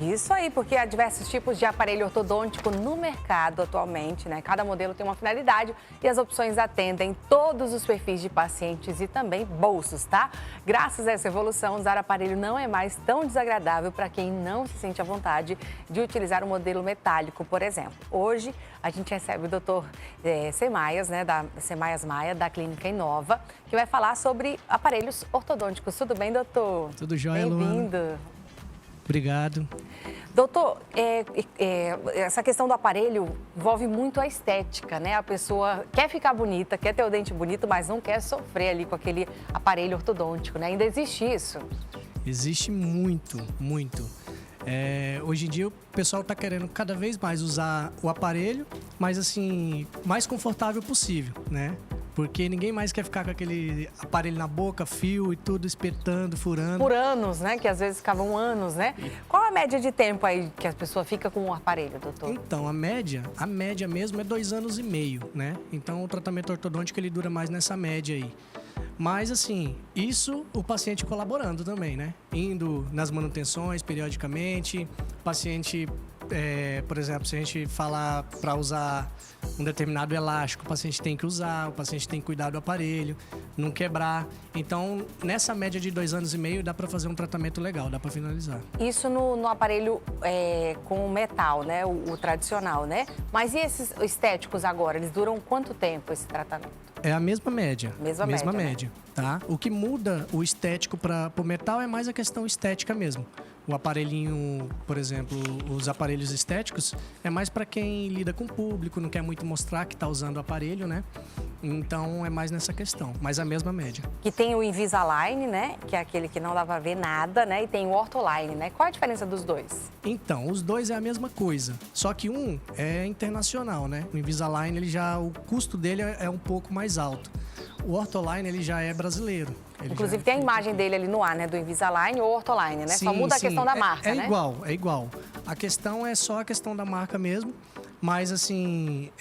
Isso aí, porque há diversos tipos de aparelho ortodôntico no mercado atualmente, né? Cada modelo tem uma finalidade e as opções atendem todos os perfis de pacientes e também bolsos, tá? Graças a essa evolução, usar aparelho não é mais tão desagradável para quem não se sente à vontade de utilizar um modelo metálico, por exemplo. Hoje, a gente recebe o Dr. Semaias, né, da Semaias Maia, da Clínica Inova, que vai falar sobre aparelhos ortodônticos. Tudo bem, doutor? Tudo jóia, Luana? Bem-vindo. Obrigado. Doutor, essa questão do aparelho envolve muito a estética, né? A pessoa quer ficar bonita, quer ter o dente bonito, mas não quer sofrer ali com aquele aparelho ortodôntico, né? Ainda existe isso? Existe muito, muito. Hoje em dia o pessoal está querendo cada vez mais usar o aparelho, mas assim, mais confortável possível, né? Porque ninguém mais quer ficar com aquele aparelho na boca, fio e tudo, espetando, furando. Por anos, né? Que às vezes ficavam anos, né? Qual a média de tempo aí que a pessoa fica com o aparelho, doutor? Então, a média mesmo é 2 anos e meio, né? Então, o tratamento ortodôntico, ele dura mais nessa média aí. Mas, assim, isso o paciente colaborando também, né? Indo nas manutenções periodicamente, o paciente... por exemplo, se a gente falar para usar um determinado elástico, o paciente tem que usar, o paciente tem que cuidar do aparelho, não quebrar. Então, nessa média de 2 anos e meio, dá para fazer um tratamento legal, dá para finalizar. Isso no aparelho com metal, né? O tradicional, né? Mas e esses estéticos agora? Eles duram quanto tempo esse tratamento? É a mesma média. Mesma média, né? Tá? O que muda o estético para o metal é mais a questão estética mesmo. O aparelhinho, por exemplo, os aparelhos estéticos, é mais para quem lida com o público, não quer muito mostrar que está usando o aparelho, né? Então, é mais nessa questão, mas a mesma média. Que tem o Invisalign, né? Que é aquele que não dá para ver nada, né? E tem o Ortholine, né? Qual a diferença dos dois? Então, os dois é a mesma coisa, só que um é internacional, né? O Invisalign, o custo dele é um pouco mais alto. O Ortholine, ele já é brasileiro. Inclusive, tem a imagem dele ali no ar, né? Do Invisalign ou Ortholine, né? Sim, só muda a questão da marca, né? É igual. A questão é só a questão da marca mesmo. Mas, assim,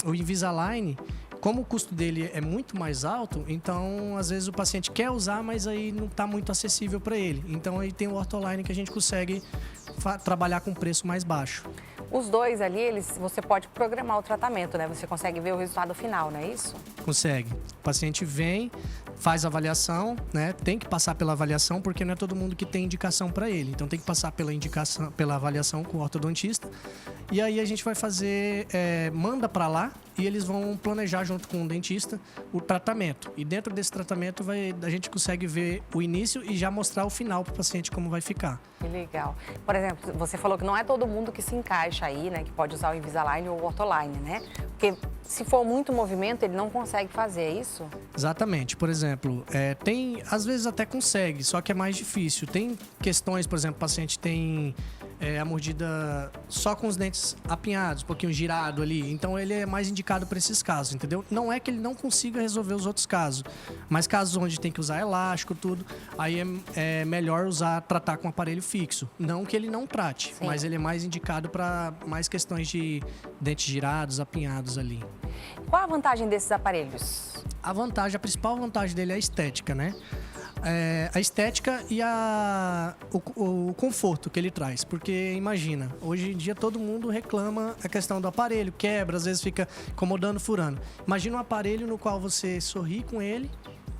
o Invisalign, como o custo dele é muito mais alto, então, às vezes, o paciente quer usar, mas aí não está muito acessível para ele. Então, aí tem o Ortholine que a gente consegue trabalhar com preço mais baixo. Os dois ali, você pode programar o tratamento, né? Você consegue ver o resultado final, não é isso? Consegue. O paciente vem, faz a avaliação, né? Tem que passar pela avaliação, porque não é todo mundo que tem indicação para ele. Então tem que passar pela avaliação com o ortodontista. E aí a gente vai fazer, manda para lá e eles vão planejar junto com o dentista o tratamento. E dentro desse tratamento a gente consegue ver o início e já mostrar o final para o paciente como vai ficar. Que legal. Por exemplo, você falou que não é todo mundo que se encaixa aí, né? Que pode usar o Invisalign ou o Ortholine, né? Porque se for muito movimento, ele não consegue fazer, é isso? Exatamente. Por exemplo, às vezes até consegue, só que é mais difícil. Tem questões, por exemplo, o paciente tem a mordida só com os dentes apinhados, um pouquinho girado ali. Então, ele é mais indicado para esses casos, entendeu? Não é que ele não consiga resolver os outros casos, mas casos onde tem que usar elástico, tudo, aí é melhor tratar com aparelho fixo. Não que ele não trate, Sim. mas ele é mais indicado para mais questões de dentes girados, apinhados ali. Qual a vantagem desses aparelhos? A principal vantagem dele é a estética, né? A estética e o conforto que ele traz. Porque, imagina, hoje em dia todo mundo reclama a questão do aparelho, quebra, às vezes fica incomodando, furando. Imagina um aparelho no qual você sorri com ele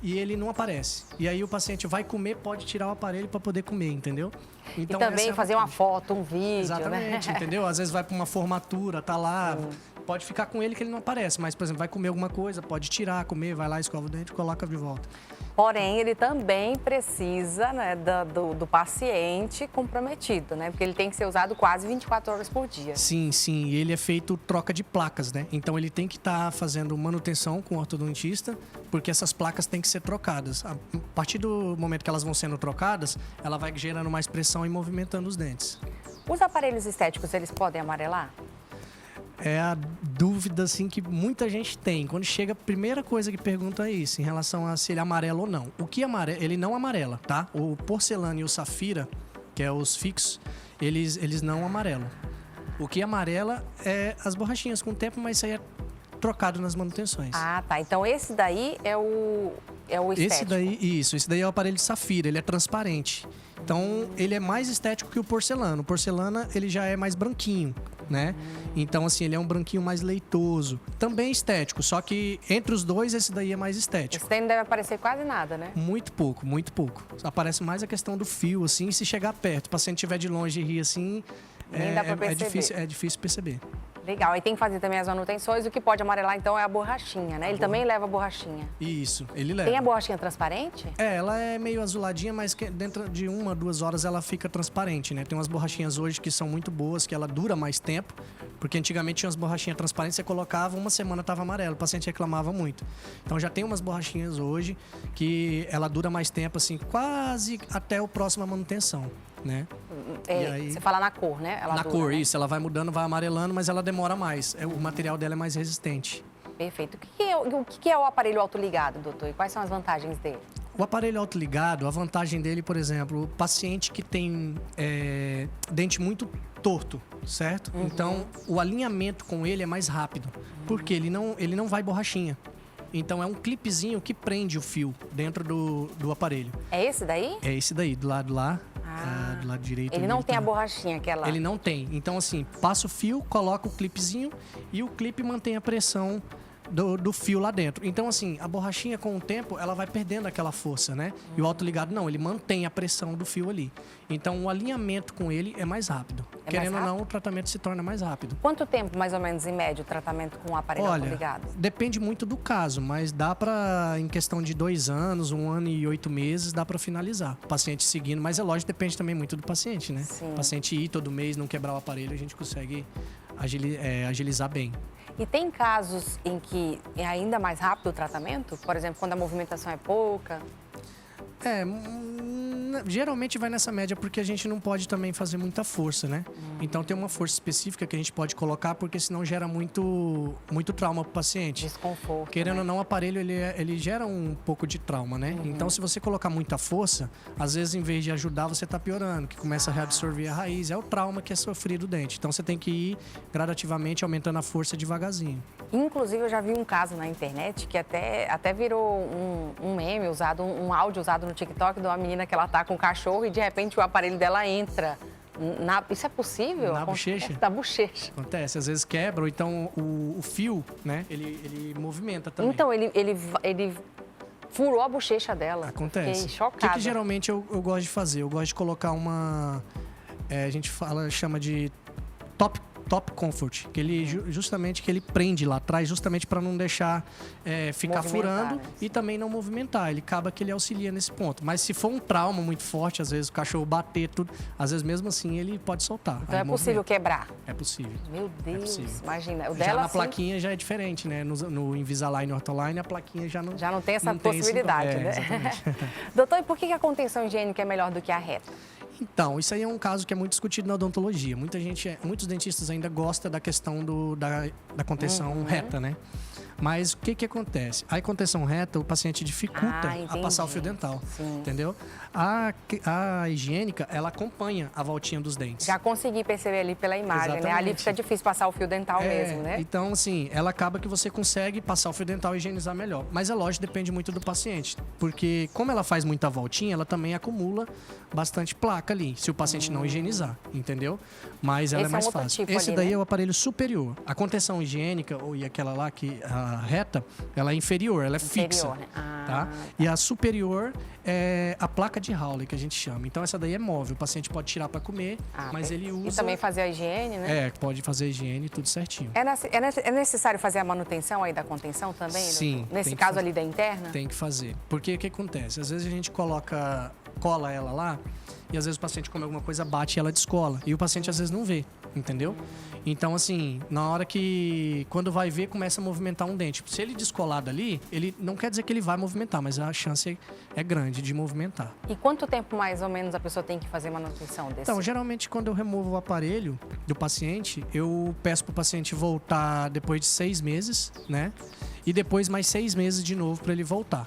e ele não aparece. E aí o paciente vai comer, pode tirar o aparelho para poder comer, entendeu? Então, e também fazer uma foto, um vídeo, exatamente, né? Entendeu? Às vezes vai para uma formatura, tá lá... Pode ficar com ele que ele não aparece, mas, por exemplo, vai comer alguma coisa, pode tirar, comer, vai lá, escova o dente e coloca de volta. Porém, ele também precisa, né, do paciente comprometido, né? Porque ele tem que ser usado quase 24 horas por dia. Sim, sim. E ele é feito troca de placas, né? Então, ele tem que estar fazendo manutenção com o ortodontista, porque essas placas têm que ser trocadas. A partir do momento que elas vão sendo trocadas, ela vai gerando mais pressão e movimentando os dentes. Os aparelhos estéticos, eles podem amarelar? É a dúvida, assim, que muita gente tem. Quando chega, a primeira coisa que pergunta é isso, em relação a se ele amarela ou não. O que amarela, ele não amarela, tá? O porcelana e o safira, que é os fixos, eles não amarelam. O que amarela é as borrachinhas com o tempo, mas isso aí é trocado nas manutenções. Ah, tá. Então esse daí é o estético. Esse daí é o aparelho de safira, ele é transparente. Então, ele é mais estético que o porcelana. O porcelana, ele já é mais branquinho, né? Então, assim, ele é um branquinho mais leitoso. Também estético, só que entre os dois, esse daí é mais estético. Esse daí não deve aparecer quase nada, né? Muito pouco, muito pouco. Aparece mais a questão do fio, assim, se chegar perto. O paciente estiver de longe e rir assim, Nem dá pra perceber. é difícil perceber. Legal. Aí tem que fazer também as manutenções. O que pode amarelar, então, é a borrachinha, né? Ele também leva a borrachinha. Isso, ele leva. Tem a borrachinha transparente? Ela é meio azuladinha, mas que dentro de 1 a 2 horas ela fica transparente, né? Tem umas borrachinhas hoje que são muito boas, que ela dura mais tempo. Porque antigamente tinha umas borrachinhas transparentes, você colocava, uma semana tava amarelo, o paciente reclamava muito. Então já tem umas borrachinhas hoje que ela dura mais tempo, assim, quase até a próxima manutenção, né? É, aí- Você fala na cor, né? Ela Na dura, cor, né? isso, ela vai mudando, vai amarelando, mas ela demora mais. O material dela é mais resistente. Perfeito. O que é o aparelho autoligado, doutor? E quais são as vantagens dele? O aparelho autoligado, a vantagem dele, por exemplo, o paciente que tem dente muito torto, certo? Então, o alinhamento com ele é mais rápido, porque ele não vai borrachinha. Então, é um clipezinho que prende o fio dentro do aparelho. É esse daí? É esse daí, do lado lá, Ah. do lado direito. Ele ali, não tem tá. a borrachinha, aquela... Ele não tem. Então, assim, passa o fio, coloca o clipezinho e o clipe mantém a pressão do fio lá dentro. Então, assim, a borrachinha, com o tempo, ela vai perdendo aquela força, né? E o autoligado, não, ele mantém a pressão do fio ali. Então, o alinhamento com ele é mais rápido. mais Querendo ou não, rápido? o tratamento se torna mais rápido. Quanto tempo, mais ou menos, em média, o tratamento com o aparelho Olha, autoligado? depende muito do caso, mas dá pra, em questão de 2 anos, 1 ano e 8 meses, dá pra finalizar. O paciente seguindo, mas é lógico, depende também muito do paciente, né? Sim. O paciente ir todo mês, não quebrar o aparelho, a gente consegue agilizar bem. E tem casos em que é ainda mais rápido o tratamento? Por exemplo, quando a movimentação é pouca? Geralmente vai nessa média porque a gente não pode também fazer muita força, né? Então tem uma força específica que a gente pode colocar porque senão gera muito trauma pro paciente. Desconforto, Querendo né? ou não, o aparelho ele gera um pouco de trauma, né? Então se você colocar muita força, às vezes em vez de ajudar, você tá piorando, que começa a reabsorver a raiz. É o trauma que é sofrido o dente. Então você tem que ir gradativamente aumentando a força devagarzinho. Inclusive, eu já vi um caso na internet que até virou um meme usado, um áudio usado no TikTok de uma menina que ela tá com o cachorro e de repente o aparelho dela entra. Isso é possível? Na bochecha? Na bochecha. Acontece, às vezes quebra, ou então o fio, né? Ele movimenta também. Então, ele furou a bochecha dela. Acontece. Fiquei chocada. O que geralmente eu gosto de fazer? Eu gosto de colocar a gente chama de top comfort, que ele justamente que ele prende lá atrás, justamente para não deixar ficar Movimentar, furando né? e também não movimentar. Ele acaba que ele auxilia nesse ponto. Mas se for um trauma muito forte, às vezes o cachorro bater tudo, às vezes mesmo assim ele pode soltar. Então Aí é possível movimenta. quebrar. É possível. Meu Deus, possível. imagina. O Já dela, na assim, plaquinha já é diferente, né? No Invisalign e Ortholine, a plaquinha já não tem essa tem esse- possibilidade, né? exatamente. Doutor, e por que a contenção higiênica é melhor do que a reta? Então, isso aí é um caso que é muito discutido na odontologia. Muitos dentistas ainda gostam da questão da contenção reta, né? Mas o que acontece? A contenção reta, o paciente dificulta a entendi. passar o fio dental, Sim. entendeu? A higiênica, ela acompanha a voltinha dos dentes. Já consegui perceber ali pela imagem, né? Ali Exatamente. fica difícil passar o fio dental mesmo, né? Então, assim, ela acaba que você consegue passar o fio dental e higienizar melhor. Mas é lógico, depende muito do paciente. Porque como ela faz muita voltinha, ela também acumula bastante placa ali, se o paciente não higienizar, entendeu? Mas ela Esse é mais é um outro fácil. tipo Esse ali, daí né? é o aparelho superior. A contenção higiênica, e aquela lá, a reta, ela é inferior, ela é fixa. Né? Tá? E a superior é a placa de Hawley, que a gente chama. Então essa daí é móvel, o paciente pode tirar para comer, mas ele usa... E também fazer a higiene, né? pode fazer a higiene, tudo certinho. É necessário fazer a manutenção aí da contenção também? Sim, doutor? Nesse tem que caso fazer. ali da interna? Tem que fazer. Porque o que acontece? Às vezes a gente cola ela lá e às vezes o paciente come alguma coisa, bate e ela descola. E o paciente às vezes não vê, entendeu? Então, assim, na hora que... Quando vai ver, começa a movimentar um dente. Se ele descolar dali, ele não quer dizer que ele vai movimentar, mas a chance é grande de movimentar. E quanto tempo mais ou menos a pessoa tem que fazer manutenção desse? Então, geralmente, quando eu removo o aparelho do paciente, eu peço para o paciente voltar depois de 6 meses, né? E depois mais 6 meses de novo para ele voltar.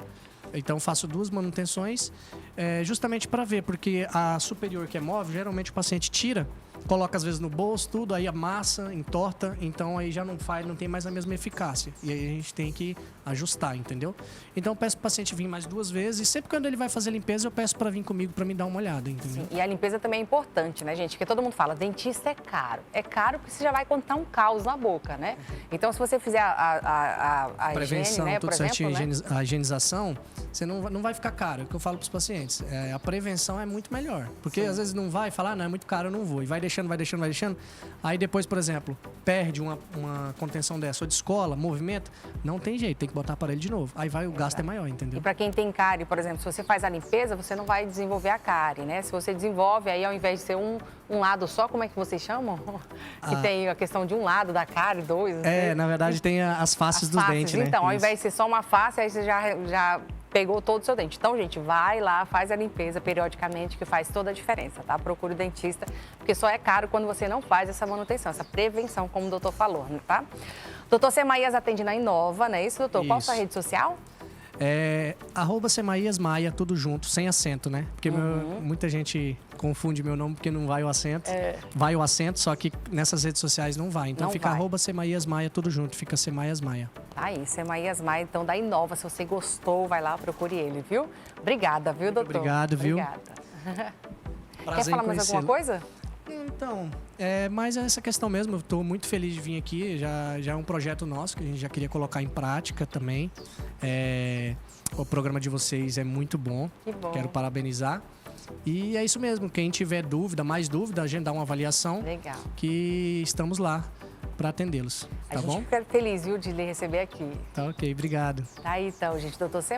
Então, faço 2 manutenções justamente para ver, porque a superior, que é móvel, geralmente o paciente tira coloca às vezes no bolso, tudo, aí amassa, entorta, então aí já não tem mais a mesma eficácia. E aí a gente tem que ajustar, entendeu? Então eu peço pro paciente vir mais 2 vezes, e sempre quando ele vai fazer limpeza, eu peço para vir comigo para me dar uma olhada, entendeu? Sim, e a limpeza também é importante, né, gente? Porque todo mundo fala, dentista é caro. É caro porque você já vai contar um caos na boca, né? Então, se você fizer a prevenção, higiene, né, tudo por exemplo, certinho, né? a higienização, você não vai ficar caro. É o que eu falo para os pacientes. A prevenção é muito melhor. Porque às vezes não vai falar, não, é muito caro, eu não vou. E vai deixando. Aí depois, por exemplo, perde uma contenção dessa, ou de escola, movimento, não tem jeito, tem que botar aparelho de novo. Aí o gasto é maior, entendeu? E para quem tem cárie, por exemplo, se você faz a limpeza, você não vai desenvolver a cárie, né? Se você desenvolve, aí ao invés de ser um lado só, como é que vocês chamam? Que tem a questão de um lado da cárie, 2. Na verdade tem as faces dos dentes, né? Então, ao invés de ser só uma face, aí você já pegou todo o seu dente. Então, gente, vai lá, faz a limpeza periodicamente, que faz toda a diferença, tá? Procure o dentista, porque só é caro quando você não faz essa manutenção, essa prevenção, como o doutor falou, tá? Doutor Semaías atende na Inova, não é isso, doutor? Qual a sua rede social? @SemaíasMaia, tudo junto, sem acento, né? Porque muita gente confunde meu nome porque não vai o acento. Vai o acento, só que nessas redes sociais não vai. Então fica @SemaíasMaia, tudo junto, fica Semaías Maia. Tá aí, Semaías Maia, então da Inova. Se você gostou, vai lá, procure ele, viu? Obrigada, viu, doutor? Obrigado, viu? Obrigada. Prazer Quer falar mais alguma coisa? Então, mais essa questão mesmo, eu estou muito feliz de vir aqui, já é um projeto nosso que a gente já queria colocar em prática também. O programa de vocês é muito bom, que bom. Quero parabenizar. E é isso mesmo, quem tiver mais dúvida, agendar uma avaliação. Legal. Que estamos lá para atendê-los, tá bom? A gente fica feliz, viu, de lhe receber aqui. Tá ok, obrigado. Tá aí então, gente, doutor Semaías.